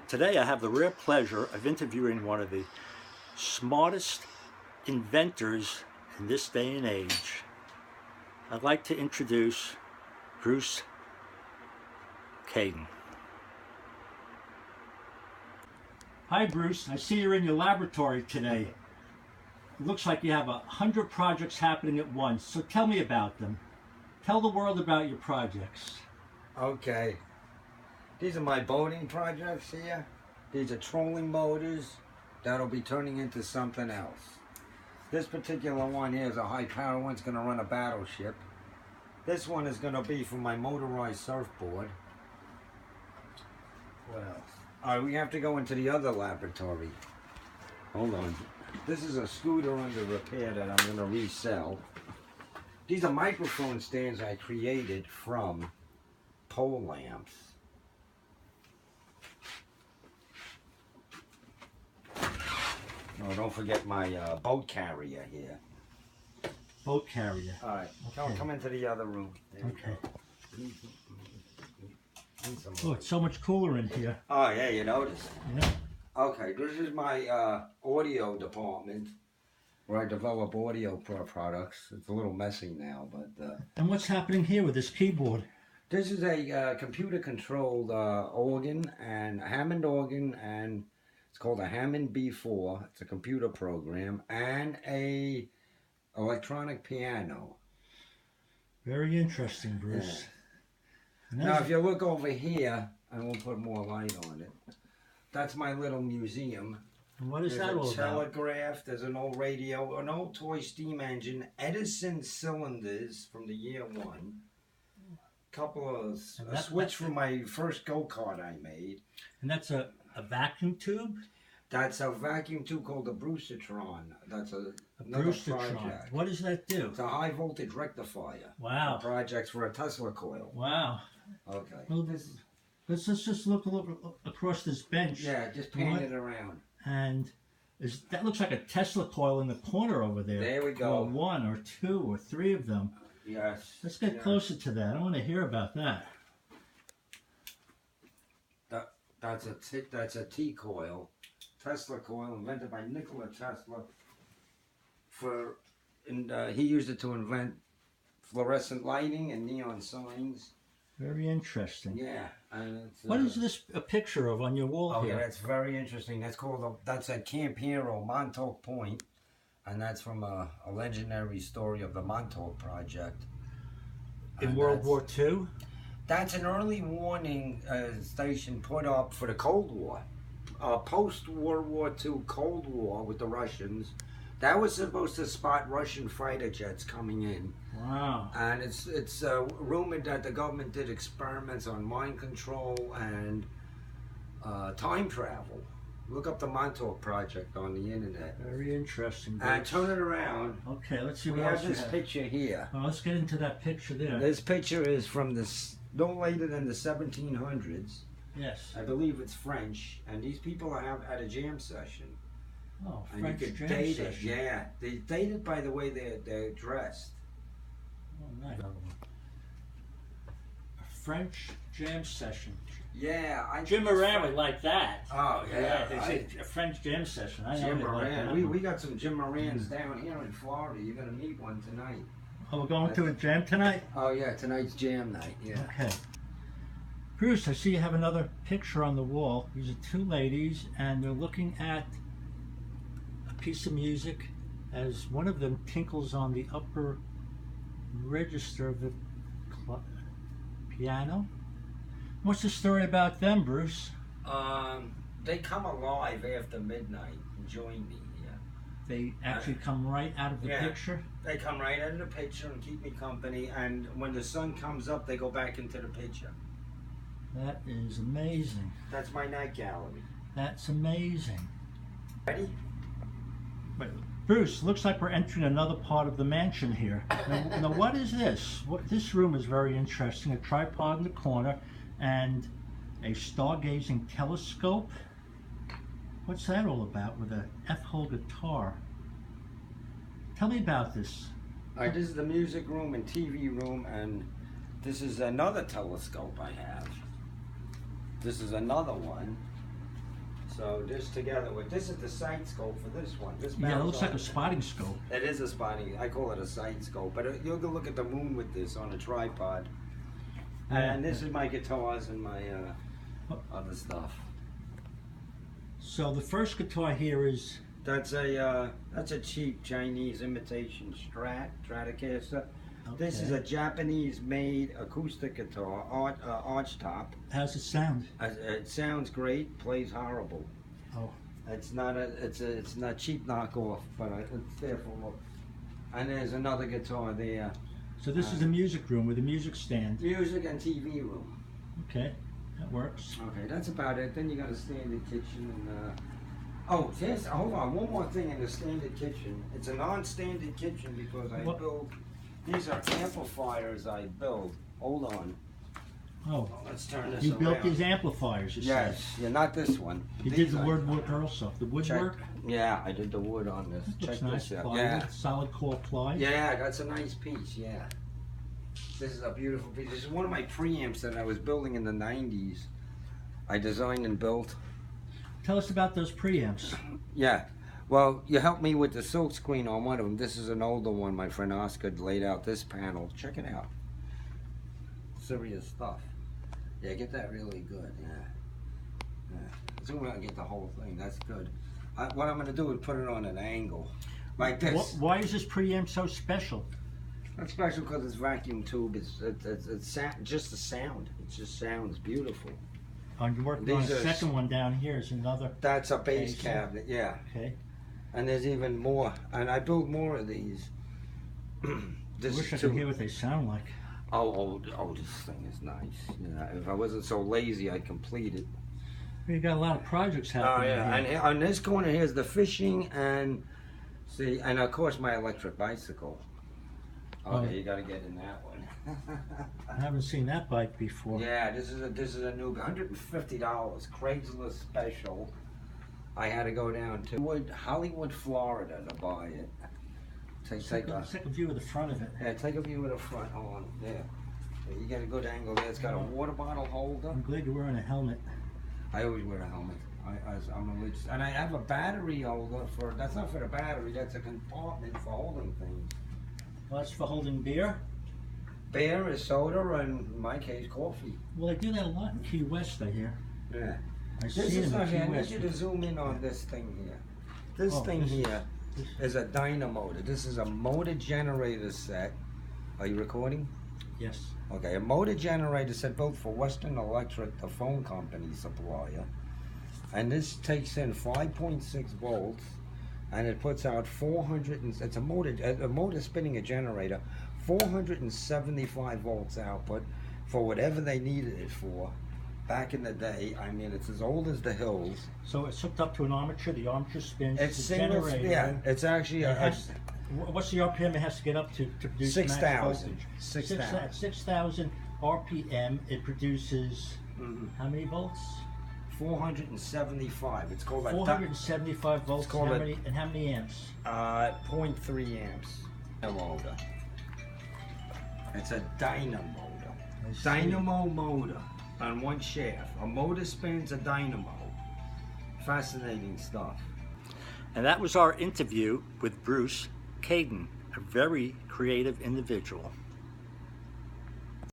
Today I have the rare pleasure of interviewing one of the smartest inventors in this day and age. I'd like to introduce Bruce Caden. Hi Bruce, I see you're in your laboratory today. It looks like you have 100 projects happening at once, so tell me about them. Tell the world about your projects. Okay. These are my boating projects here. These are trolling motors that'll be turning into something else. This particular one here is a high power one. It's going to run a battleship. This one is going to be for my motorized surfboard. What else? Alright, we have to go into the other laboratory. Hold on. This is a scooter under repair that I'm going to resell. These are microphone stands I created from pole lamps. Oh, don't forget my boat carrier here. Boat carrier. Alright, Okay. come into the other room. There Okay. Need some Oh, it's so much cooler in here. Oh, yeah, you noticed. Yeah. Okay, this is my audio department where I develop audio products. It's a little messy now, but... And what's happening here with this keyboard? This is a computer-controlled organ, and a Hammond organ, and it's called a Hammond B4. It's a computer program, and a electronic piano. Very interesting, Bruce. Yeah. Now, if you look over here, and we'll put more light on it, that's my little museum. And what is There's that all a about? telegraph, there's an old radio, an old toy steam engine, Edison cylinders from the year one, couple of a switch from my first go-kart I made. And that's a vacuum tube? That's a vacuum tube called the Brucetron. That's another Brucetron. project. What does that do? It's a high voltage rectifier. Wow. Projects for a Tesla coil. Wow. Okay. Well, let's just look across this bench. Yeah, just pan it around. And that looks like a Tesla coil in the corner over there. There we go. Or one or two or three of them. Yes. Let's get closer to that. I want to hear about that. That's a T coil, Tesla coil, invented by Nikola Tesla. He used it to invent fluorescent lighting and neon signs. Very interesting. Yeah, and it's, what is this a picture of on your wall here? Yeah, that's very interesting. That's at Camp Hero, Montauk Point, and that's from a legendary story of the Montauk Project. In World War II? That's an early warning station put up for the Cold War. Post-World War II Cold War with the Russians. That was supposed to spot Russian fighter jets coming in. Wow. And it's rumored that the government did experiments on mind control and time travel. Look up the Montauk Project on the internet. Very interesting. And turn it around. Okay, let's see we what have this picture here. Well, let's get into that picture there. This picture is from no later than the 1700s. Yes. I believe it's French, and these people are at a jam session. Oh, and French you could jam date session. it. Yeah, they date it by the way they're dressed. Oh, nice. A French jam session. Yeah, Jim Moran would like that. Oh yeah, a French jam session. I know Jim he'd Moran. like that. We got some Jim Morans down here in Florida. You're gonna meet one tonight. Oh, we're going to a jam tonight? Oh yeah, tonight's jam night. Yeah. Okay. Bruce, I see you have another picture on the wall. These are two ladies, and they're looking at a piece of music as one of them tinkles on the upper register of the piano. What's the story about them, Bruce? They come alive after midnight and join me here. They actually come right out of the picture? They come right out of the picture and keep me company, and when the sun comes up, they go back into the picture. That is amazing. That's my night gallery. That's amazing. Ready? But Bruce, looks like we're entering another part of the mansion here. Now what is this? This room is very interesting. A tripod in the corner and a stargazing telescope. What's that all about with a F-hole guitar? Tell me about this. This is the music room and TV room, and this is another telescope I have. This is another one. So this together with, this is the sight scope for this one. This Yeah, it mounts looks like on- a spotting scope. It is a spotting, I call it a sight scope, but you'll go look at the moon with this on a tripod. And this is my guitars and my other stuff. So the first guitar here is, That's a cheap Chinese imitation Stratocaster. This is a Japanese-made acoustic guitar, arch top. how's it sound? It sounds great, plays horrible. Oh. It's not a cheap knockoff, but it's there for look. And there's another guitar there. So this is a music room with a music stand. Music and TV room. Okay, that works. Okay, that's about it. Then you got a standard kitchen and oh, yes, hold on, one more thing in the standard kitchen. It's a non-standard kitchen because I build, these are amplifiers I build. Hold on. Oh, Let's turn this you around. built these amplifiers, you Yes, said. yeah, not this one. You These did the I- woodwork also. The woodwork? Yeah, I did the wood on this. Looks Check nice. this out. Plywood, Yeah. solid core ply. Yeah, that's a nice piece, yeah. This is a beautiful piece. This is one of my preamps that I was building in the 90s. I designed and built. Tell us about those preamps. Yeah. Well, you helped me with the silk screen on one of them. This is an older one. My friend Oscar laid out this panel. Check it out. Serious stuff. Yeah, get that really good. Yeah. Zoom out and get the whole thing. That's good. What I'm going to do is put it on an angle. Like this. Why is this preamp so special? That's special because it's vacuum tube. It's just the sound. It just sounds beautiful. You're working on a These are- second one down here is another. That's a bass Bass. cabinet, yeah. Okay. And there's even more. And I build more of these. I This wish I is could too. hear what they sound like. Oh, this thing is nice. Yeah, if I wasn't so lazy, I'd complete it. You got a lot of projects Oh happening yeah, here. and on this corner here's the fishing and see, and of course my electric bicycle. Okay, Oh. you got to get in that one. I haven't seen that bike before. Yeah, this is a new $150 Craigslist special. I had to go down to Hollywood, Florida to buy it. Take Take a view of the front of it. Yeah, take a view of the front. Hold on, there. Yeah, you get a good angle there. It's got a water bottle holder. I'm glad you're wearing a helmet. I always wear a helmet. I'm religious, and I have a battery holder for. That's not for the battery. That's a compartment for holding things. Well, that's for holding beer. Beer is soda, and in my case, coffee. Well, they do that a lot in Key West, I hear. Yeah. I This see is them not in here. Key I need West. you to zoom in on this thing here. This Oh, thing this- here is a dynamo. This is a motor generator set. Are you recording? Yes. Okay, a motor generator set built for Western Electric, the phone company supplier. And this takes in 5.6 volts, and it puts out 400. It's a motor spinning a generator, 475 volts output for whatever they needed it for. Back in the day, I mean, it's as old as the hills. So it's hooked up to an armature. The armature spins. It's the single, generator. yeah. It's actually a, What's the RPM it has to get up to produce 6,000. max voltage? 6,000. At 6,000 RPM, it produces how many volts? 475. It's called a 475 volts. called How many amps? 0.3 amps. A motor. It's a dynamo. I see. Dynamo motor on one shaft. A motor spins a dynamo. Fascinating stuff. And that was our interview with Bruce Caden, a very creative individual.